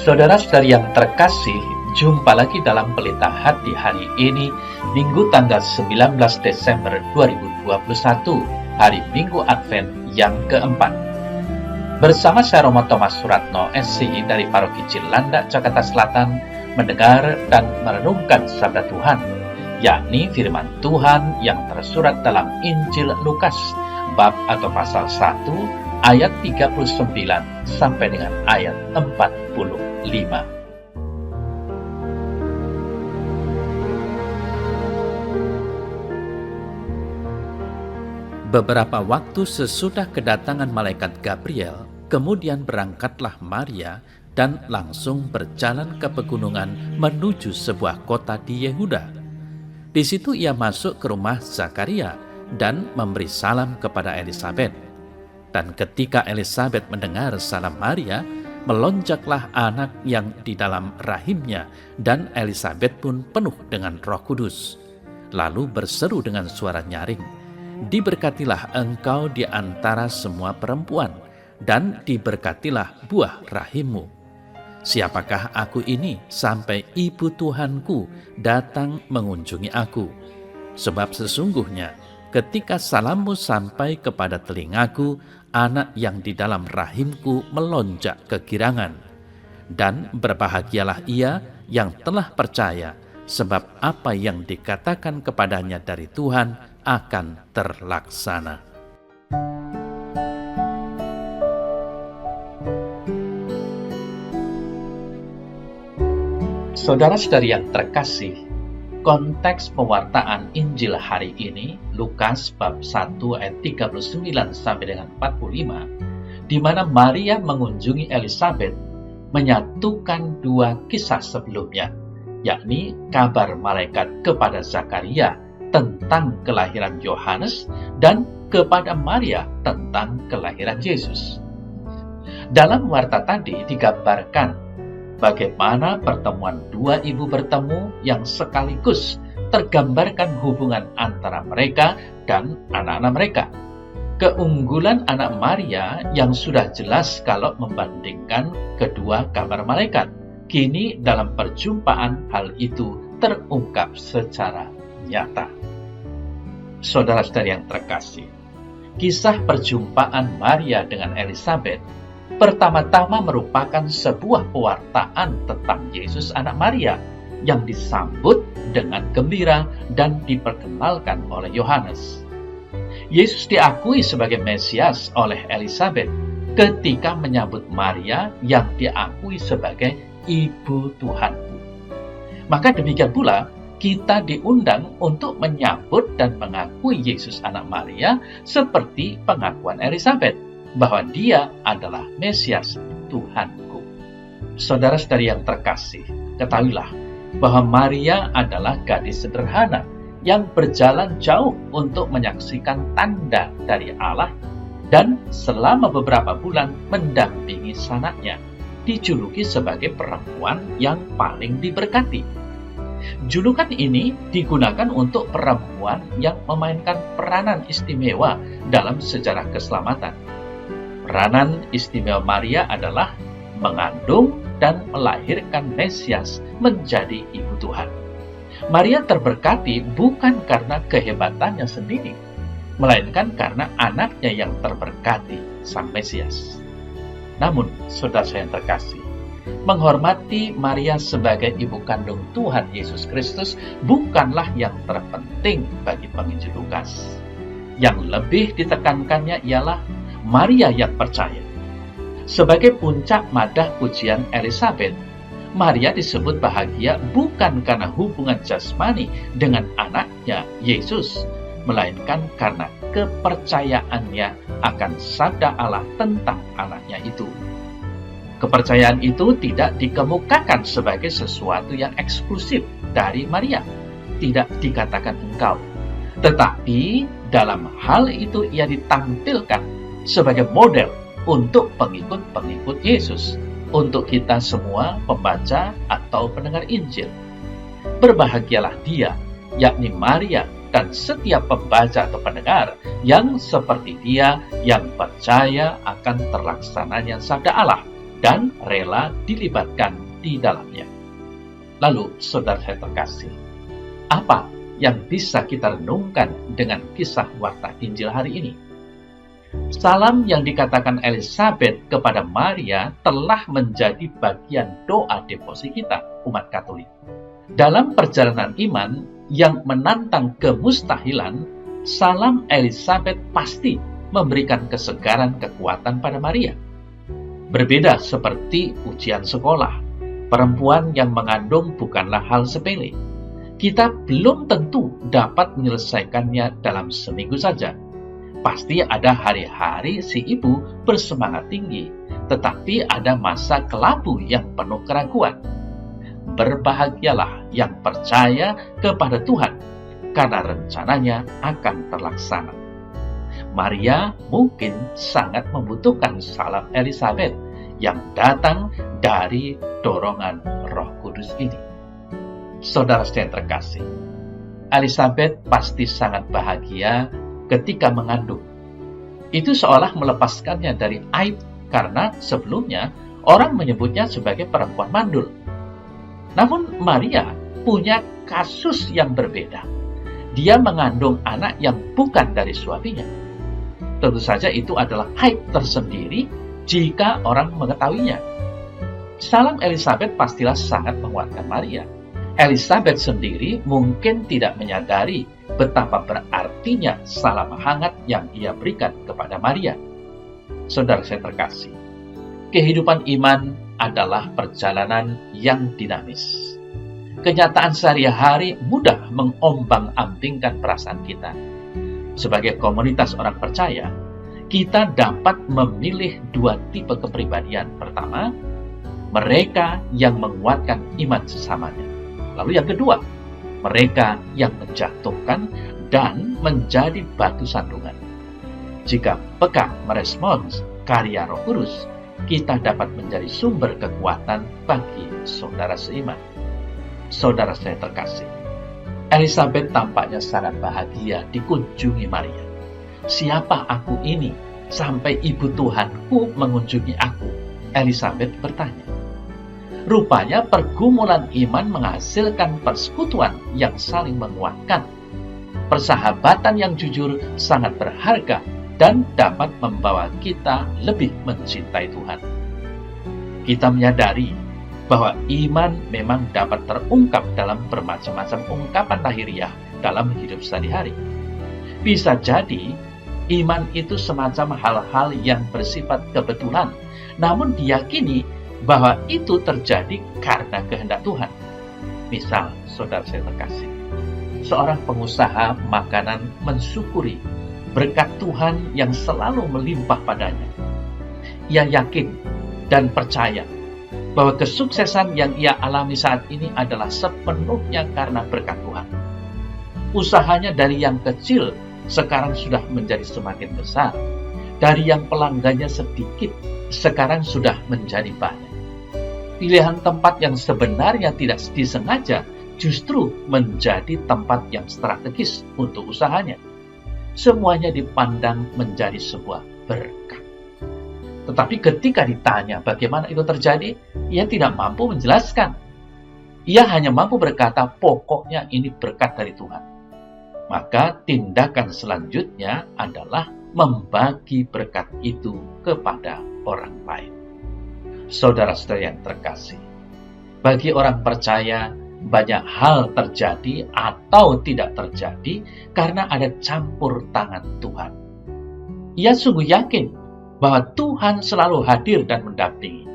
Saudara-saudari yang terkasih, jumpa lagi dalam Pelita Hati hari ini, Minggu tanggal 19 Desember 2021, hari Minggu Advent yang keempat. Bersama saya Romo Thomas Suratno, SCI dari Paroki Cilandak, Jakarta Selatan, mendengar dan merenungkan sabda Tuhan, yakni firman Tuhan yang tersurat dalam Injil Lukas, bab atau pasal 1, ayat 39 sampai dengan ayat 45. Beberapa waktu sesudah kedatangan malaikat Gabriel, kemudian berangkatlah Maria dan langsung berjalan ke pegunungan menuju sebuah kota di Yehuda. Di situ ia masuk ke rumah Zakaria dan memberi salam kepada Elisabet. Dan ketika Elisabet mendengar salam Maria, melonjaklah anak yang di dalam rahimnya, dan Elisabet pun penuh dengan Roh Kudus. Lalu berseru dengan suara nyaring, "Diberkatilah engkau di antara semua perempuan, dan diberkatilah buah rahimmu. Siapakah aku ini sampai ibu Tuhanku datang mengunjungi aku? Sebab sesungguhnya ketika salammu sampai kepada telingaku, anak yang di dalam rahimku melonjak kegirangan. Dan berbahagialah ia yang telah percaya, sebab apa yang dikatakan kepadanya dari Tuhan akan terlaksana." Saudara-saudari yang terkasih, konteks pewartaan Injil hari ini, Lukas bab 1 ayat 39 sampai dengan 45, di mana Maria mengunjungi Elisabet, menyatukan dua kisah sebelumnya, yakni kabar malaikat kepada Zakaria tentang kelahiran Yohanes dan kepada Maria tentang kelahiran Yesus. Dalam warta tadi digambarkan bagaimana pertemuan dua ibu bertemu yang sekaligus tergambarkan hubungan antara mereka dan anak-anak mereka. Keunggulan anak Maria yang sudah jelas kalau membandingkan kedua kabar malaikat. Kini dalam perjumpaan hal itu terungkap secara nyata. Saudara-saudari yang terkasih, kisah perjumpaan Maria dengan Elisabet pertama-tama merupakan sebuah pewartaan tentang Yesus anak Maria yang disambut dengan gembira dan diperkenalkan oleh Yohanes. Yesus diakui sebagai Mesias oleh Elisabet ketika menyambut Maria yang diakui sebagai Ibu Tuhanku. Maka demikian pula kita diundang untuk menyambut dan mengakui Yesus anak Maria seperti pengakuan Elisabet bahwa dia adalah Mesias Tuhanku. Saudara-saudari yang terkasih, ketahuilah bahwa Maria adalah gadis sederhana yang berjalan jauh untuk menyaksikan tanda dari Allah dan selama beberapa bulan mendampingi sanaknya, dijuluki sebagai perempuan yang paling diberkati. Julukan ini digunakan untuk perempuan yang memainkan peranan istimewa dalam sejarah keselamatan. Peranan istimewa Maria adalah mengandung dan melahirkan Mesias menjadi Ibu Tuhan. Maria terberkati bukan karena kehebatannya sendiri, melainkan karena anaknya yang terberkati, Sang Mesias. Namun, saudara saya yang terkasih, menghormati Maria sebagai ibu kandung Tuhan Yesus Kristus bukanlah yang terpenting bagi penginjil Lukas. Yang lebih ditekankannya ialah Maria yang percaya. Sebagai puncak madah pujian Elisabet, Maria disebut bahagia bukan karena hubungan jasmani dengan anaknya Yesus, melainkan karena kepercayaannya akan sabda Allah tentang anaknya itu. Kepercayaan itu tidak dikemukakan sebagai sesuatu yang eksklusif dari Maria, tidak dikatakan engkau. Tetapi dalam hal itu ia ditampilkan sebagai model untuk pengikut-pengikut Yesus, untuk kita semua pembaca atau pendengar Injil. Berbahagialah dia, yakni Maria, dan setiap pembaca atau pendengar yang seperti dia, yang percaya akan terlaksananya sabda Allah, dan rela dilibatkan di dalamnya. Lalu, saudara saya terkasih, apa yang bisa kita renungkan dengan kisah warta Injil hari ini? Salam yang dikatakan Elizabeth kepada Maria telah menjadi bagian doa devosi kita, umat Katolik. Dalam perjalanan iman yang menantang kemustahilan, salam Elizabeth pasti memberikan kesegaran kekuatan pada Maria. Berbeda seperti ujian sekolah, perempuan yang mengandung bukanlah hal sepele. Kita belum tentu dapat menyelesaikannya dalam seminggu saja. Pasti ada hari-hari si ibu bersemangat tinggi, tetapi ada masa kelabu yang penuh keraguan. Berbahagialah yang percaya kepada Tuhan, karena rencananya akan terlaksana. Maria mungkin sangat membutuhkan salam Elizabeth yang datang dari dorongan Roh Kudus ini. Saudara yang terkasih, Elizabeth pasti sangat bahagia ketika mengandung. Itu seolah melepaskannya dari aib karena sebelumnya orang menyebutnya sebagai perempuan mandul. Namun Maria punya kasus yang berbeda. Dia mengandung anak yang bukan dari suaminya. Tentu saja itu adalah aib tersendiri jika orang mengetahuinya. Salam Elizabeth pastilah sangat menguatkan Maria. Elizabeth sendiri mungkin tidak menyadari betapa berartinya salam hangat yang ia berikan kepada Maria. Saudara saya terkasih, kehidupan iman adalah perjalanan yang dinamis. Kenyataan sehari-hari mudah mengombang-ambingkan perasaan kita. Sebagai komunitas orang percaya, kita dapat memilih dua tipe kepribadian. Pertama, mereka yang menguatkan iman sesamanya. Lalu yang kedua, mereka yang menjatuhkan dan menjadi batu sandungan. Jika peka merespons karya Roh Kudus, kita dapat menjadi sumber kekuatan bagi saudara seiman. Saudara saya terkasih, Elizabeth tampaknya sangat bahagia dikunjungi Maria. Siapa aku ini sampai ibu Tuhanku mengunjungi aku? Elizabeth bertanya. Rupanya pergumulan iman menghasilkan persekutuan yang saling menguatkan. Persahabatan yang jujur sangat berharga dan dapat membawa kita lebih mencintai Tuhan. Kita menyadari bahwa iman memang dapat terungkap dalam bermacam-macam ungkapan lahiriah dalam hidup sehari-hari. Bisa jadi, iman itu semacam hal-hal yang bersifat kebetulan, namun diyakini bahwa itu terjadi karena kehendak Tuhan. Misal, saudara saya terkasih, seorang pengusaha makanan mensyukuri berkat Tuhan yang selalu melimpah padanya. Ia yakin dan percaya bahwa kesuksesan yang ia alami saat ini adalah sepenuhnya karena berkat Tuhan. Usahanya dari yang kecil sekarang sudah menjadi semakin besar. Dari yang pelanggannya sedikit sekarang sudah menjadi banyak. Pilihan tempat yang sebenarnya tidak disengaja justru menjadi tempat yang strategis untuk usahanya. Semuanya dipandang menjadi sebuah berkat. Tetapi ketika ditanya bagaimana itu terjadi, ia tidak mampu menjelaskan. Ia hanya mampu berkata, pokoknya ini berkat dari Tuhan. Maka tindakan selanjutnya adalah membagi berkat itu kepada orang lain. Saudara-saudara yang terkasih, bagi orang percaya, banyak hal terjadi atau tidak terjadi karena ada campur tangan Tuhan. Ia sungguh yakin bahwa Tuhan selalu hadir dan mendampingi.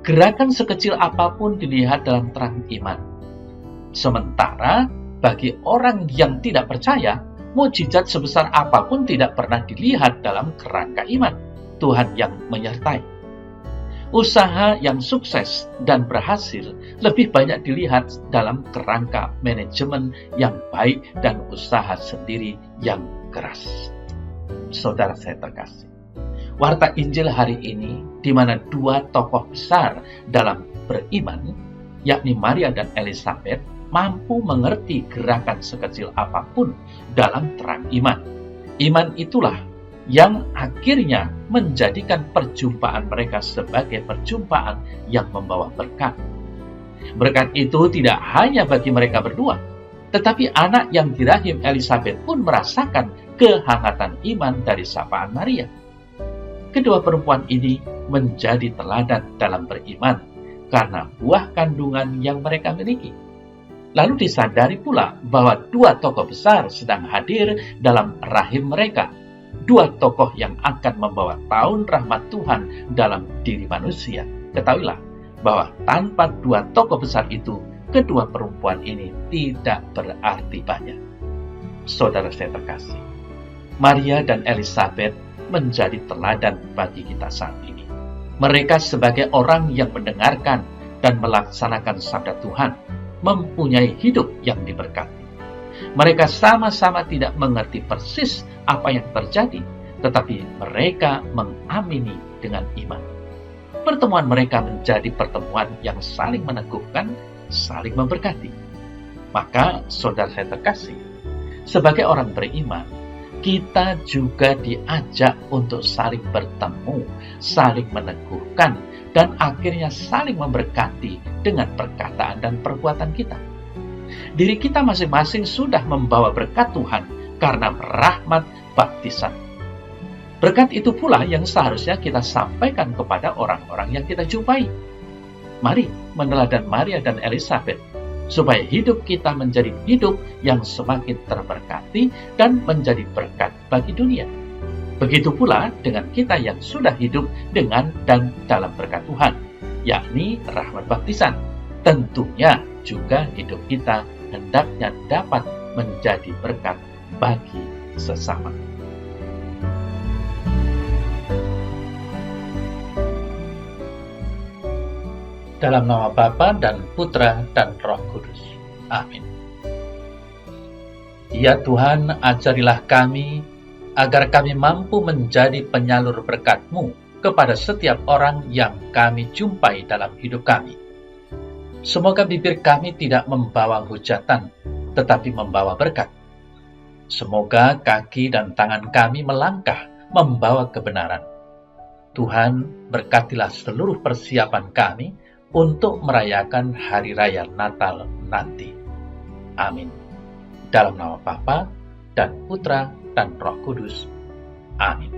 Gerakan sekecil apapun dilihat dalam terang iman. Sementara bagi orang yang tidak percaya, mukjizat sebesar apapun tidak pernah dilihat dalam kerangka iman. Tuhan yang menyertai. Usaha yang sukses dan berhasil lebih banyak dilihat dalam kerangka manajemen yang baik dan usaha sendiri yang keras. Saudara saya terkasih, warta Injil hari ini di mana dua tokoh besar dalam beriman, yakni Maria dan Elizabeth, mampu mengerti gerakan sekecil apapun dalam terang iman. Iman itulah yang akhirnya menjadikan perjumpaan mereka sebagai perjumpaan yang membawa berkat. Berkat itu tidak hanya bagi mereka berdua, tetapi anak yang di rahim Elisabet pun merasakan kehangatan iman dari sapaan Maria. Kedua perempuan ini menjadi teladan dalam beriman karena buah kandungan yang mereka miliki. Lalu disadari pula bahwa dua tokoh besar sedang hadir dalam rahim mereka. Dua tokoh yang akan membawa tahun rahmat Tuhan dalam diri manusia. Ketahuilah bahwa tanpa dua tokoh besar itu, kedua perempuan ini tidak berarti banyak. Saudara saya terkasih, Maria dan Elisabet menjadi teladan bagi kita saat ini. Mereka sebagai orang yang mendengarkan dan melaksanakan sabda Tuhan, mempunyai hidup yang diberkati. Mereka sama-sama tidak mengerti persis apa yang terjadi, tetapi mereka mengamini dengan iman. Pertemuan mereka menjadi pertemuan yang saling meneguhkan, saling memberkati. Maka, saudara saya terkasih, sebagai orang beriman, kita juga diajak untuk saling bertemu, saling meneguhkan, dan akhirnya saling memberkati dengan perkataan dan perbuatan kita. Diri kita masing-masing sudah membawa berkat Tuhan karena rahmat baptisan. Berkat itu pula yang seharusnya kita sampaikan kepada orang-orang yang kita jumpai. Mari meneladan Maria dan Elisabet, supaya hidup kita menjadi hidup yang semakin terberkati dan menjadi berkat bagi dunia. Begitu pula dengan kita yang sudah hidup dengan dan dalam berkat Tuhan, yakni rahmat baptisan. Tentunya juga hidup kita hendaknya dapat menjadi berkat bagi sesama. Dalam nama Bapa dan Putra dan Roh Kudus. Amin. Ya Tuhan, ajarilah kami agar kami mampu menjadi penyalur berkat-Mu kepada setiap orang yang kami jumpai dalam hidup kami. Semoga bibir kami tidak membawa hujatan, tetapi membawa berkat. Semoga kaki dan tangan kami melangkah membawa kebenaran. Tuhan, berkatilah seluruh persiapan kami untuk merayakan Hari Raya Natal nanti. Amin. Dalam nama Bapa dan Putra dan Roh Kudus. Amin.